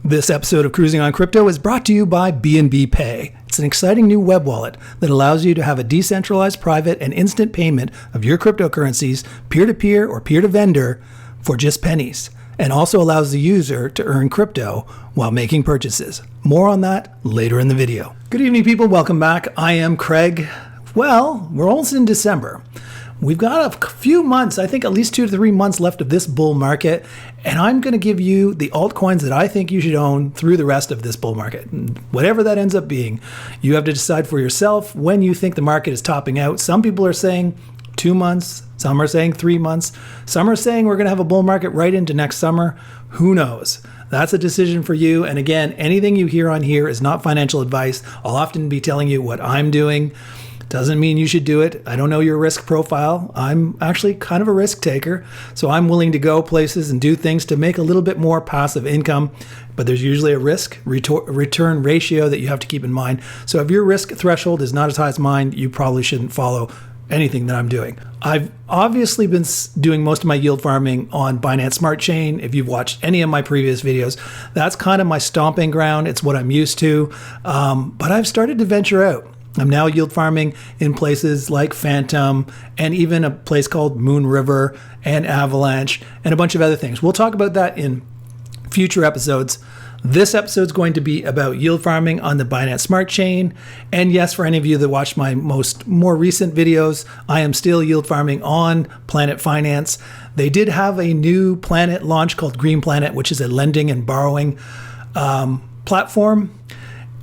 This episode of Cruising on Crypto is brought to you by BNB Pay. It's an exciting new web wallet that allows you to have a decentralized, private, and instant payment of your cryptocurrencies peer-to-peer or peer-to-vendor for just pennies, and also allows the user to earn crypto while making purchases. More on that later in the video. Good evening, people. Welcome back. I am Craig. Well, we're almost in December. We've got a few months, I think at least 2 to 3 months left of this bull market, and I'm going to give you the altcoins that I think you should own through the rest of this bull market. Whatever that ends up being, you have to decide for yourself when you think the market is topping out. Some people are saying 2 months, some are saying 3 months, some are saying we're going to have a bull market right into next summer. Who knows? That's a decision for you. And again, anything you hear on here is not financial advice. I'll often be telling you what I'm doing. Doesn't mean you should do it. I don't know your risk profile. I'm actually kind of a risk taker, so I'm willing to go places and do things to make a little bit more passive income, but there's usually a risk return ratio that you have to keep in mind. So if your risk threshold is not as high as mine, you probably shouldn't follow anything that I'm doing. I've obviously been doing most of my yield farming on Binance Smart Chain. If you've watched any of my previous videos, that's kind of my stomping ground. It's what I'm used to, but I've started to venture out. I'm now yield farming in places like Phantom and even a place called Moon River and Avalanche and a bunch of other things. We'll talk about that in future episodes. This episode is going to be about yield farming on the Binance Smart Chain. And yes, for any of you that watched my more recent videos, I am still yield farming on Planet Finance. They did have a new planet launch called Green Planet, which is a lending and borrowing platform.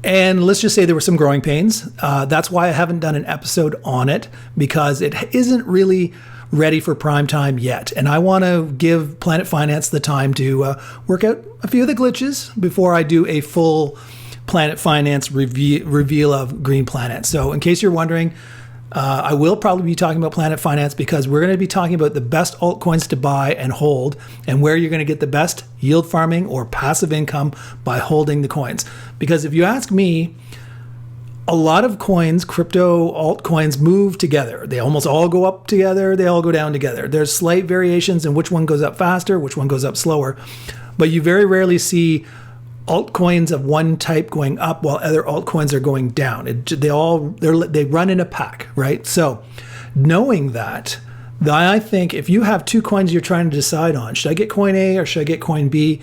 And let's just say there were some growing pains. That's why I haven't done an episode on it, because it isn't really ready for prime time yet. And I want to give Planet Finance the time to work out a few of the glitches before I do a full Planet Finance reveal of Green Planet. So in case you're wondering, I will probably be talking about Planet Finance because we're going to be talking about the best altcoins to buy and hold and where you're going to get the best yield farming or passive income by holding the coins. Because if you ask me, a lot of coins, crypto altcoins, move together. They almost all go up together. They all go down together. There's slight variations in which one goes up faster, which one goes up slower. But you very rarely see altcoins of one type going up while other altcoins are going down. They run in a pack, right? So knowing that, I think if you have two coins you're trying to decide on, should I get coin A or should I get coin B?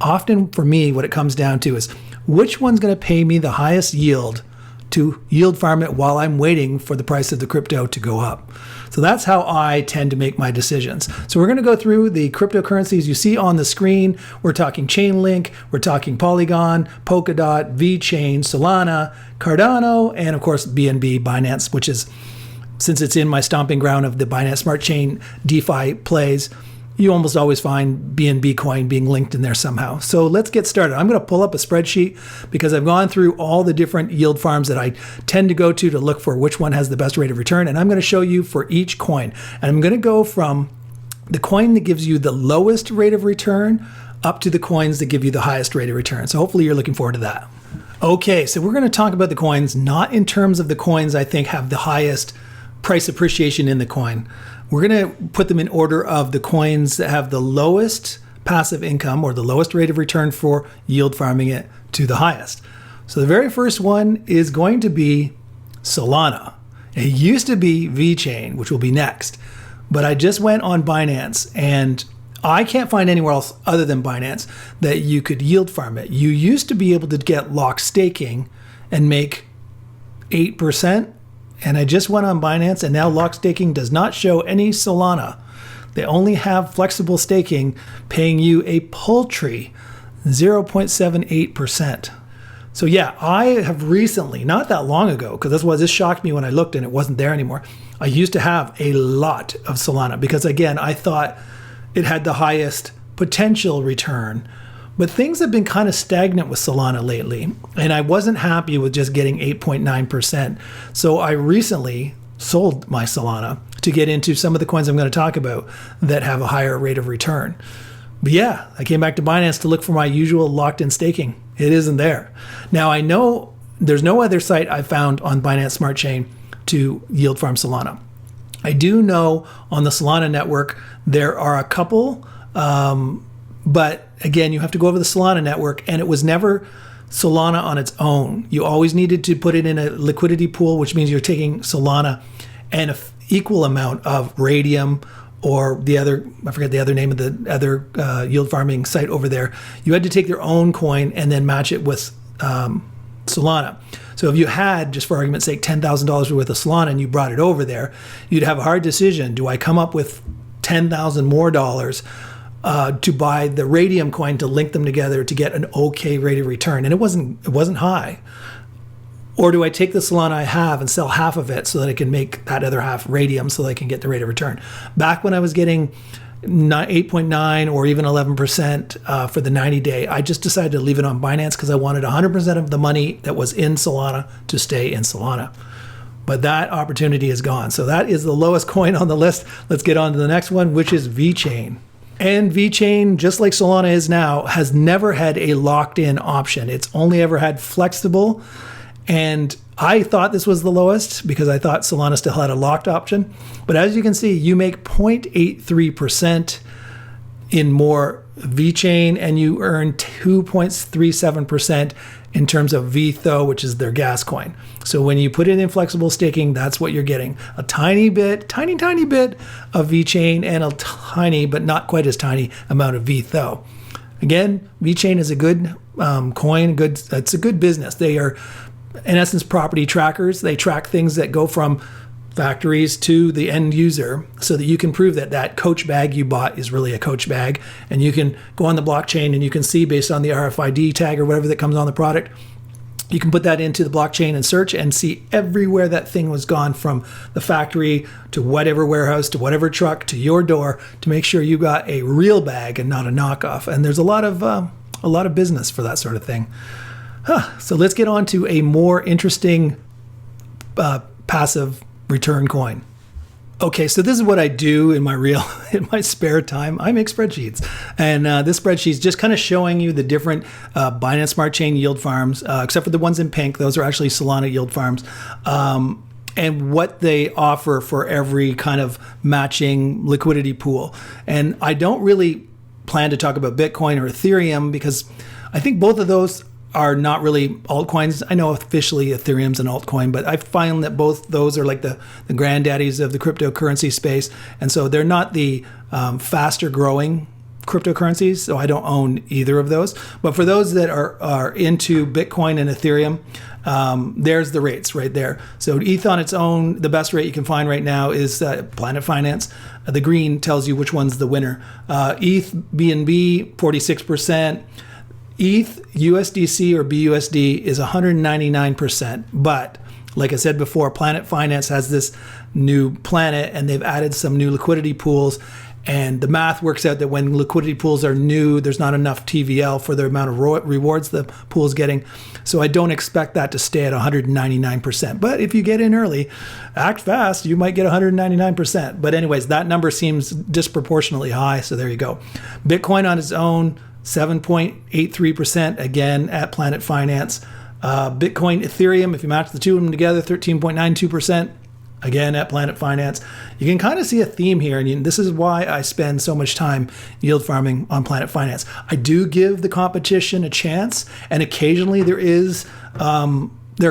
Often for me, what it comes down to is which one's going to pay me the highest yield to yield farm it while I'm waiting for the price of the crypto to go up. So that's how I tend to make my decisions. So we're going to go through the cryptocurrencies you see on the screen. We're talking Chainlink, we're talking Polygon, Polkadot, VeChain, Solana, Cardano, and of course BNB, Binance, which is, since it's in my stomping ground of the Binance Smart Chain DeFi plays, you almost always find BNB coin being linked in there somehow. So let's get started. I'm going to pull up a spreadsheet because I've gone through all the different yield farms that I tend to go to look for which one has the best rate of return. And I'm going to show you for each coin. And I'm going to go from the coin that gives you the lowest rate of return up to the coins that give you the highest rate of return. So hopefully you're looking forward to that. Okay, so we're going to talk about the coins, not in terms of the coins I think have the highest price appreciation in the coin. We're going to put them in order of the coins that have the lowest passive income or the lowest rate of return for yield farming it to the highest. So the very first one is going to be Solana. It used to be VeChain, which will be next, but I just went on Binance and I can't find anywhere else other than Binance that you could yield farm it. You used to be able to get lock staking and make 8%. And I just went on Binance and now lock staking does not show any Solana. They only have flexible staking paying you a paltry 0.78%. So yeah, I have recently, not that long ago, because this shocked me when I looked and it wasn't there anymore. I used to have a lot of Solana because again, I thought it had the highest potential return. But things have been kind of stagnant with Solana lately, and I wasn't happy with just getting 8.9%. So I recently sold my Solana to get into some of the coins I'm going to talk about that have a higher rate of return. But yeah, I came back to Binance to look for my usual locked-in staking. It isn't there. Now I know there's no other site I found on Binance Smart Chain to yield farm Solana. I do know on the Solana network there are a couple But again, you have to go over the Solana network, and it was never Solana on its own. You always needed to put it in a liquidity pool, which means you're taking Solana and an equal amount of Radium or the other, I forget the other name of the other yield farming site over there. You had to take their own coin and then match it with Solana. So if you had, just for argument's sake, $10,000 worth of Solana and you brought it over there, you'd have a hard decision. Do I come up with $10,000 more to buy the Radium coin to link them together to get an okay rate of return? And it wasn't high. Or do I take the Solana I have and sell half of it so that I can make that other half Radium so that I can get the rate of return? Back when I was getting 8.9 or even 11% for the 90-day, I just decided to leave it on Binance because I wanted 100% of the money that was in Solana to stay in Solana. But that opportunity is gone. So that is the lowest coin on the list. Let's get on to the next one, which is VeChain. And VeChain, just like Solana is now, has never had a locked-in option. It's only ever had flexible. And I thought this was the lowest because I thought Solana still had a locked option. But as you can see, you make 0.83% in more VeChain, and you earn 2.37% in terms of VTHO, which is their gas coin. So when you put it in flexible staking, that's what you're getting. A tiny bit, tiny bit of VeChain and a tiny, but not quite as tiny amount of VTHO. Again, VeChain is a good coin. It's a good business. They are, in essence, property trackers. They track things that go from factories to the end user so that you can prove that that Coach bag you bought is really a Coach bag. And you can go on the blockchain and you can see based on the RFID tag or whatever that comes on the product, you can put that into the blockchain and search and see everywhere that thing was gone from the factory to whatever warehouse to whatever truck to your door to make sure you got a real bag and not a knockoff. And there's a lot of business for that sort of thing. So let's get on to a more interesting passive return coin. Okay, so this is what I do in my spare time. I make spreadsheets, and this spreadsheet is just kind of showing you the different Binance Smart Chain yield farms, except for the ones in pink. Those are actually Solana yield farms, and what they offer for every kind of matching liquidity pool. And I don't really plan to talk about Bitcoin or Ethereum because I think both of those are not really altcoins. I know officially Ethereum's an altcoin, but I find that both those are like the granddaddies of the cryptocurrency space. And so they're not the faster growing cryptocurrencies. So I don't own either of those. But for those that are into Bitcoin and Ethereum, there's the rates right there. So ETH on its own, the best rate you can find right now is Planet Finance. The green tells you which one's the winner. ETH, BNB, 46%. ETH, USDC, or BUSD is 199%. But like I said before, Planet Finance has this new planet and they've added some new liquidity pools. And the math works out that when liquidity pools are new, there's not enough TVL for the amount of rewards the pool is getting. So I don't expect that to stay at 199%. But if you get in early, act fast, you might get 199%. But anyways, that number seems disproportionately high. So there you go. Bitcoin on its own, 7.83% again at Planet Finance. Bitcoin, Ethereum, if you match the two of them together, 13.92% again at Planet Finance. You can kind of see a theme here, and this is why I spend so much time yield farming on Planet Finance. I do give the competition a chance, and occasionally they're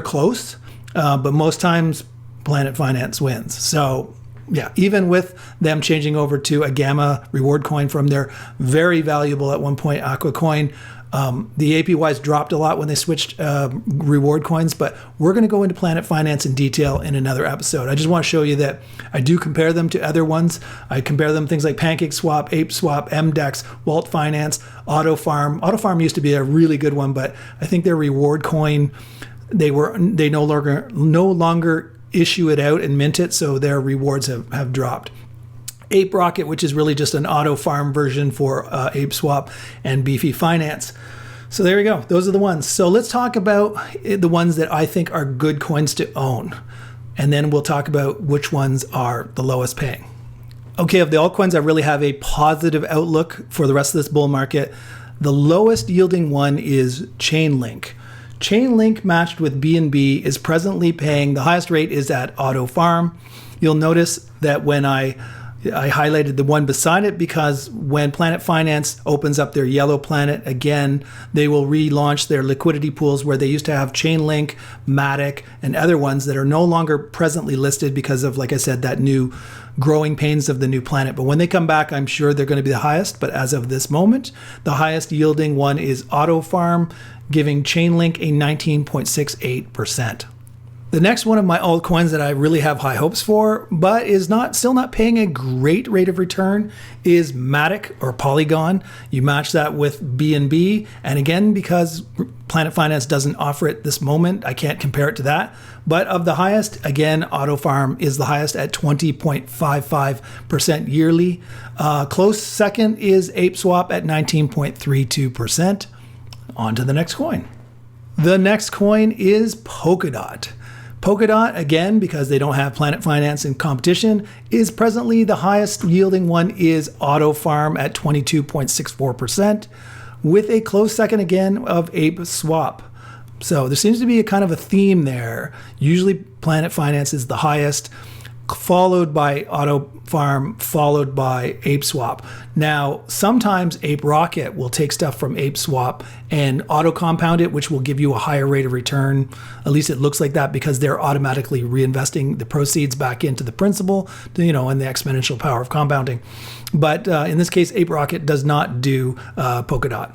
close, but most times Planet Finance wins. So yeah, even with them changing over to a Gamma reward coin from their very valuable at one point Aqua coin, the APYs dropped a lot when they switched reward coins, but we're going to go into Planet Finance in detail in another episode. I just want to show you that I do compare them to other ones. I compare them things like PancakeSwap, ApeSwap, MDEX, Walt Finance, AutoFarm. AutoFarm used to be a really good one, but I think their reward coin, they no longer issue it out and mint it, so their rewards have dropped. Ape Rocket, which is really just an auto farm version for ApeSwap, and Beefy Finance. So there we go. Those are the ones. So let's talk about the ones that I think are good coins to own. And then we'll talk about which ones are the lowest paying. Okay, of the altcoins, I really have a positive outlook for the rest of this bull market. The lowest yielding one is Chainlink. Chainlink matched with BNB is presently paying, the highest rate is at Auto Farm. You'll notice that when I I highlighted the one beside it because when Planet Finance opens up their yellow planet again, they will relaunch their liquidity pools where they used to have Chainlink, Matic, and other ones that are no longer presently listed because of, like I said, that new growing pains of the new planet. But when they come back, I'm sure they're going to be the highest. But as of this moment, the highest yielding one is Auto Farm, giving Chainlink a 19.68%. The next one of my altcoins that I really have high hopes for, but is still not paying a great rate of return, is Matic or Polygon. You match that with BNB, and again, because Planet Finance doesn't offer it this moment, I can't compare it to that. But of the highest, again, Auto Farm is the highest at 20.55% yearly. Close second is ApeSwap at 19.32%. On to the next coin. The next coin is Polkadot. Polkadot, again, because they don't have Planet Finance in competition, is presently the highest yielding one is Auto Farm at 22.64%, with a close second again of ApeSwap. So there seems to be a kind of a theme there. Usually Planet Finance is the highest, followed by Auto Farm, followed by ApeSwap. Now, sometimes ApeRocket will take stuff from ApeSwap and auto compound it, which will give you a higher rate of return. At least it looks like that because they're automatically reinvesting the proceeds back into the principal, and the exponential power of compounding. But in this case, ApeRocket does not do Polkadot.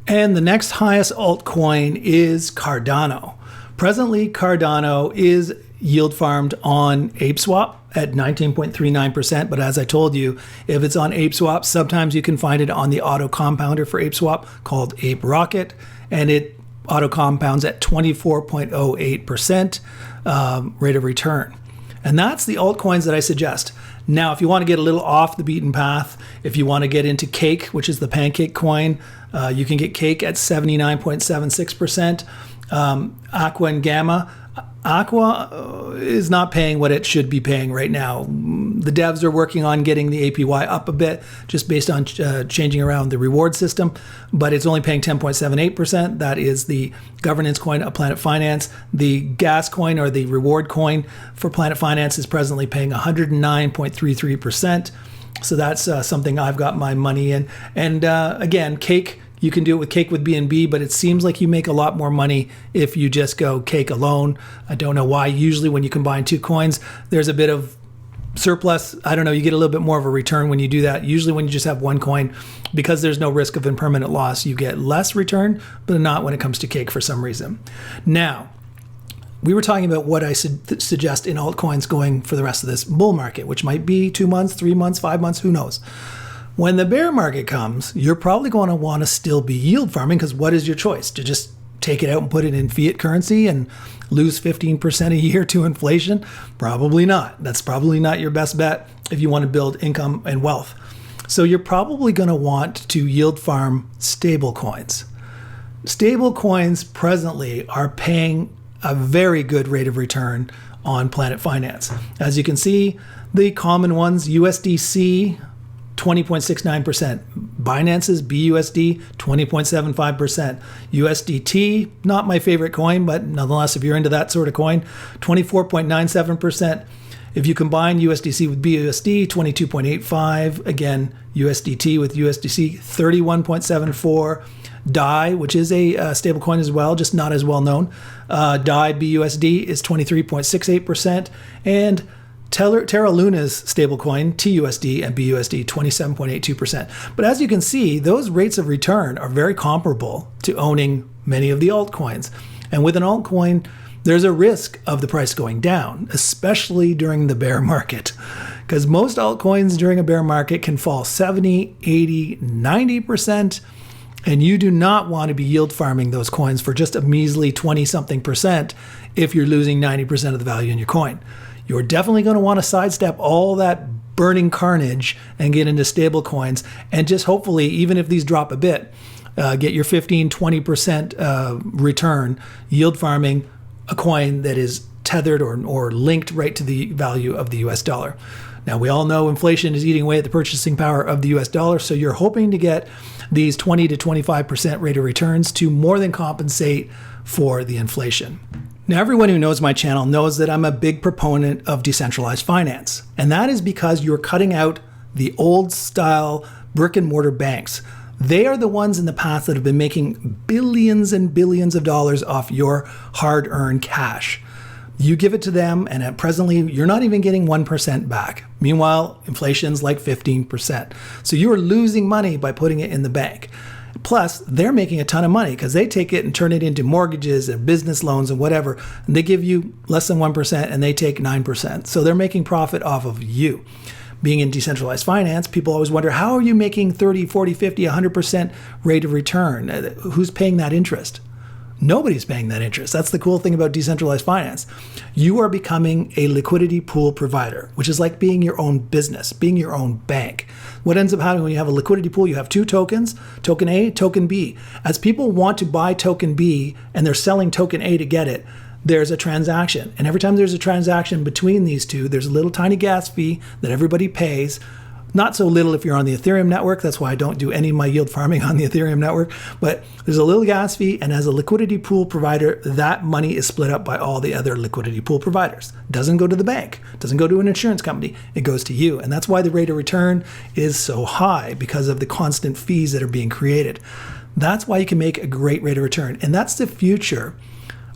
And the next highest altcoin is Cardano. Presently, Cardano is yield farmed on ApeSwap at 19.39%. But as I told you, if it's on ApeSwap, sometimes you can find it on the auto compounder for ApeSwap called ApeRocket, and it auto compounds at 24.08% rate of return. And that's the altcoins that I suggest. Now, if you want to get a little off the beaten path, if you want to get into Cake, which is the pancake coin, you can get Cake at 79.76%. Aqua and Gamma. Aqua is not paying what it should be paying right now. The devs are working on getting the APY up a bit just based on changing around the reward system, but it's only paying 10.78%. That is the governance coin of Planet Finance. The gas coin or the reward coin for Planet Finance is presently paying 109.33%. So that's something I've got my money in. And again, Cake, you can do it with Cake with BNB, but it seems like you make a lot more money if you just go Cake alone. I don't know why. Usually when you combine two coins, there's a bit of surplus. I don't know, you get a little bit more of a return when you do that. Usually when you just have one coin, because there's no risk of impermanent loss, you get less return, but not when it comes to Cake for some reason. Now, we were talking about what I suggest in altcoins going for the rest of this bull market, which might be 2 months, 3 months, 5 months, who knows. When the bear market comes, you're probably going to want to still be yield farming, because what is your choice? To just take it out and put it in fiat currency and lose 15% a year to inflation? Probably not. That's probably not your best bet if you want to build income and wealth. So you're probably going to want to yield farm stable coins. Stable coins presently are paying a very good rate of return on Planet Finance. As you can see, the common ones, USDC, 20.69%. Binance's BUSD, 20.75%. USDT, not my favorite coin, but nonetheless, if you're into that sort of coin, 24.97%. If you combine USDC with BUSD, 22.85. Again, USDT with USDC, 31.74. DAI, which is a stable coin as well, just not as well known. DAI BUSD is 23.68%. And Terra Luna's stablecoin, TUSD and BUSD, 27.82%. But as you can see, those rates of return are very comparable to owning many of the altcoins. And with an altcoin, there's a risk of the price going down, especially during the bear market. Because most altcoins during a bear market can fall 70, 80, 90%. And you do not want to be yield farming those coins for just a measly 20-something% if you're losing 90% of the value in your coin. You're definitely going to want to sidestep all that burning carnage and get into stable coins, and just hopefully, even if these drop a bit, get your 15-20% return yield farming a coin that is tethered or linked right to the value of the US dollar. Now, we all know inflation is eating away at the purchasing power of the US dollar, so you're hoping to get these 20 to 25% rate of returns to more than compensate for the inflation. Now, everyone who knows my channel knows that I'm a big proponent of decentralized finance. And that is because you're cutting out the old style brick and mortar banks. They are the ones in the past that have been making billions and billions of dollars off your hard-earned cash. You give it to them, and presently, you're not even getting 1% back. Meanwhile, inflation's like 15%. So you are losing money by putting it in the bank. Plus, they're making a ton of money because they take it and turn it into mortgages and business loans and whatever. And they give you less than 1% and they take 9%. So they're making profit off of you. Being in decentralized finance, people always wonder, how are you making 30, 40, 50, 100% rate of return? Who's paying that interest? Nobody's paying that interest. That's the cool thing about decentralized finance. You are becoming a liquidity pool provider, which is like being your own business, being your own bank. What ends up happening when you have a liquidity pool, you have two tokens, token A, token B. As people want to buy token B and they're selling token A to get it, there's a transaction. And every time there's a transaction between these two, there's a little tiny gas fee that everybody pays. Not so little if you're on the Ethereum network. That's why I don't do any of my yield farming on the Ethereum network. But there's a little gas fee, and as a liquidity pool provider, that money is split up by all the other liquidity pool providers. Doesn't go to the bank, doesn't go to an insurance company, it goes to you. And that's why the rate of return is so high, because of the constant fees that are being created. That's why you can make a great rate of return. And that's the future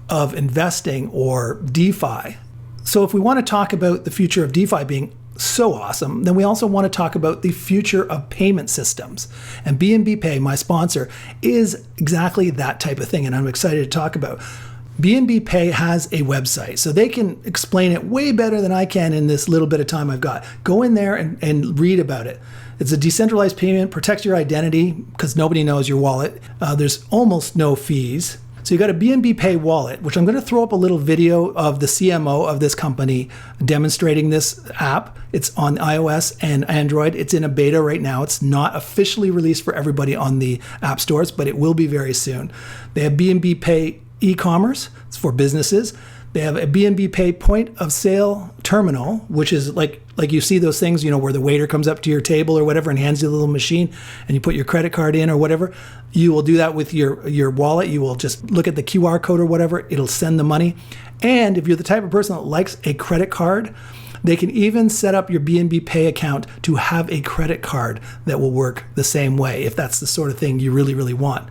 of investing, or DeFi. So if we want to talk about the future of DeFi being so awesome, then we also want to talk about the future of payment systems. And BNB Pay, my sponsor, is exactly that type of thing, and I'm excited to talk about. BNB Pay has a website, so they can explain it way better than I can in this little bit of time I've got. Go in there and read about it. It's a decentralized payment, protects your identity because nobody knows your wallet. There's almost no fees. So you got a BNB Pay wallet, which I'm going to throw up a little video of the CMO of this company demonstrating this app. It's on iOS and Android. It's in a beta right now. It's not officially released for everybody on the app stores, but it will be very soon. They have BNB Pay e-commerce. It's for businesses. They have a BNB Pay point of sale terminal, which is like you see those things, where the waiter comes up to your table or whatever and hands you a little machine and you put your credit card in or whatever. You will do that with your wallet. You will just look at the QR code or whatever. It'll send the money. And if you're the type of person that likes a credit card, they can even set up your BNB Pay account to have a credit card that will work the same way, if that's the sort of thing you really, really want.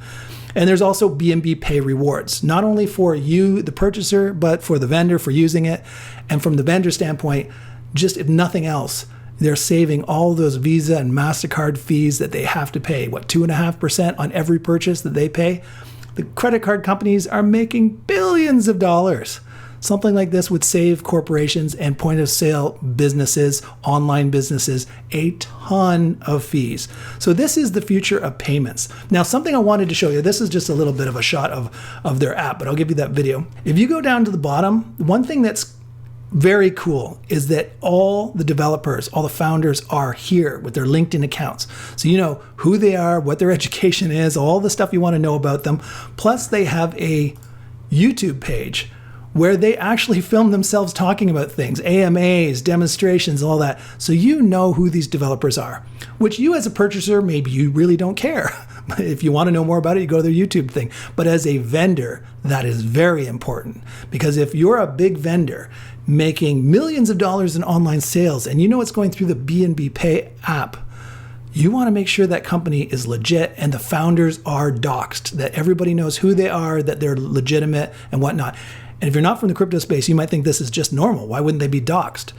And there's also BNB Pay rewards, not only for you, the purchaser, but for the vendor for using it. And from the vendor standpoint, just if nothing else, they're saving all those Visa and MasterCard fees that they have to pay. 2.5% on every purchase that they pay? The credit card companies are making billions of dollars. Something like this would save corporations and point of sale businesses, online businesses, a ton of fees. So this is the future of payments. Now, something I wanted to show you, this is just a little bit of a shot of their app, but I'll give you that video. If you go down to the bottom, one thing that's very cool is that all the developers, all the founders are here with their LinkedIn accounts. So you know who they are, what their education is, all the stuff you want to know about them. Plus they have a YouTube page where they actually film themselves talking about things, AMAs, demonstrations, all that. So you know who these developers are, which you as a purchaser, maybe you really don't care. If you want to know more about it, you go to their YouTube thing. But as a vendor, that is very important, because if you're a big vendor making millions of dollars in online sales and you know it's going through the BNB Pay app, you want to make sure that company is legit and the founders are doxed, that everybody knows who they are, that they're legitimate and whatnot. And if you're not from the crypto space, you might think this is just normal. Why wouldn't they be doxed?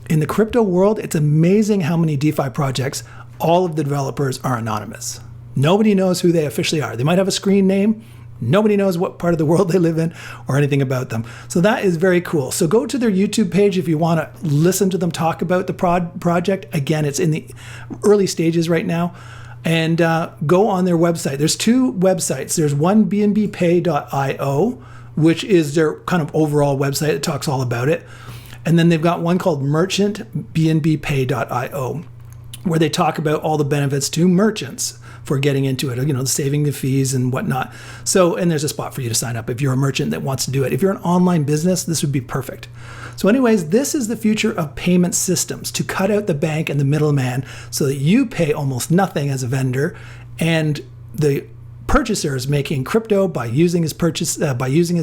In the crypto world, it's amazing how many DeFi projects, all of the developers are anonymous. Nobody knows who they officially are. They might have a screen name. Nobody knows what part of the world they live in or anything about them. So that is very cool. So go to their YouTube page if you want to listen to them talk about the project. Again, it's in the early stages right now. And go on their website. There's two websites. There's one, BNBPay.io, which is their kind of overall website. It talks all about it. And then they've got one called Merchant, BNBPay.io, where they talk about all the benefits to merchants for getting into it, saving the fees and whatnot. So, and there's a spot for you to sign up if you're a merchant that wants to do it. If you're an online business, this would be perfect. So anyways, this is the future of payment systems, to cut out the bank and the middleman so that you pay almost nothing as a vendor, and the purchaser is making crypto by using his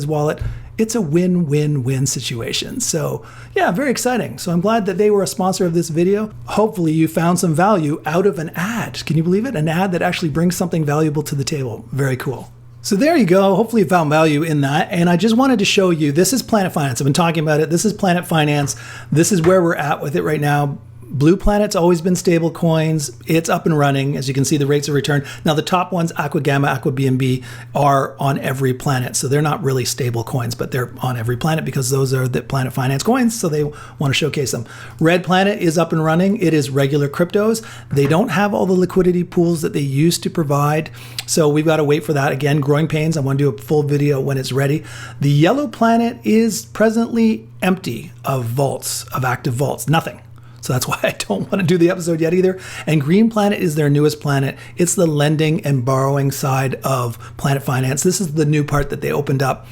wallet. It's a win-win-win situation. So yeah, very exciting. So I'm glad that they were a sponsor of this video. Hopefully you found some value out of an ad. Can you believe it? An ad that actually brings something valuable to the table. Very cool. So there you go. Hopefully you found value in that. And I just wanted to show you, this is Planet Finance. I've been talking about it. This is Planet Finance. This is where we're at with it right now. Blue Planet's always been stable coins. It's up and running. As you can see, the rates of return. Now the top ones, Aqua Gamma, Aqua BNB, are on every planet. So they're not really stable coins, but they're on every planet because those are the Planet Finance coins. So they want to showcase them. Red Planet is up and running. It is regular cryptos. They don't have all the liquidity pools that they used to provide. So we've got to wait for that. Again, growing pains. I want to do a full video when it's ready. The Yellow Planet is presently empty of vaults, of active vaults. Nothing. So that's why I don't want to do the episode yet either. And Green Planet is their newest planet. It's the lending and borrowing side of Planet Finance. This is the new part that they opened up.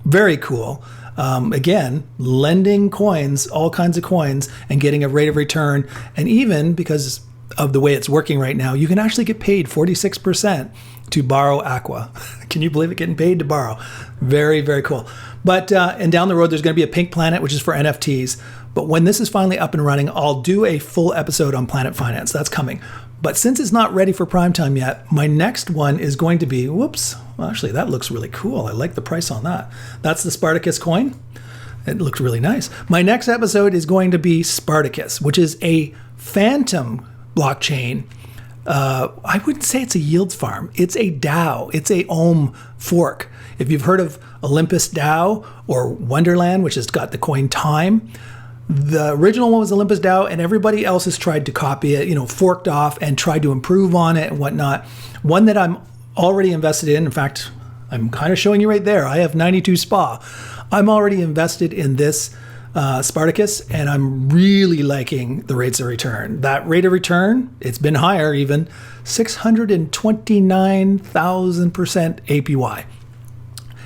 Very cool. Again, lending coins, all kinds of coins, and getting a rate of return. And even because of the way it's working right now, you can actually get paid 46% to borrow Aqua. Can you believe it? Getting paid to borrow. Very, very cool. But and down the road, there's going to be a Pink Planet, which is for NFTs. But when this is finally up and running, I'll do a full episode on Planet Finance. That's coming. But since it's not ready for prime time yet, my next one is going to be, whoops, well, actually, that looks really cool. I like the price on that. That's the Spartacus coin. It looks really nice. My next episode is going to be Spartacus, which is a phantom blockchain. I wouldn't say it's a yield farm. It's a DAO. It's a Ohm fork. If you've heard of Olympus DAO or Wonderland, which has got the coin Time, the original one was Olympus DAO, and everybody else has tried to copy it, forked off and tried to improve on it and whatnot. One that I'm already invested in fact, I'm kind of showing you right there. I have 92 SPA. I'm already invested in this Spartacus, and I'm really liking the rates of return. That rate of return, it's been higher even, 629,000% APY.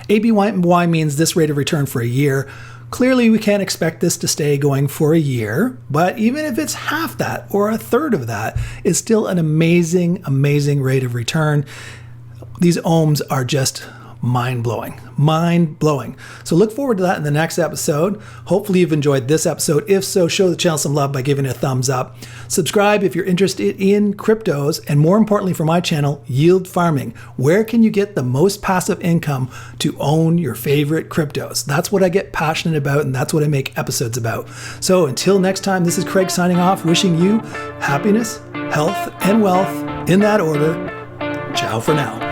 APY means this rate of return for a year. Clearly, we can't expect this to stay going for a year, but even if it's half that or a third of that, it's still an amazing, amazing rate of return. These ohms are just mind-blowing. So look forward to that in the next episode. Hopefully you've enjoyed this episode. If so, show the channel some love by giving it a thumbs up. Subscribe if you're interested in cryptos, and more importantly for my channel, yield farming. Where can you get the most passive income to own your favorite cryptos? That's what I get passionate about, and that's what I make episodes about. So until next time, this is Craig signing off, wishing you happiness, health, and wealth in that order. Ciao for now.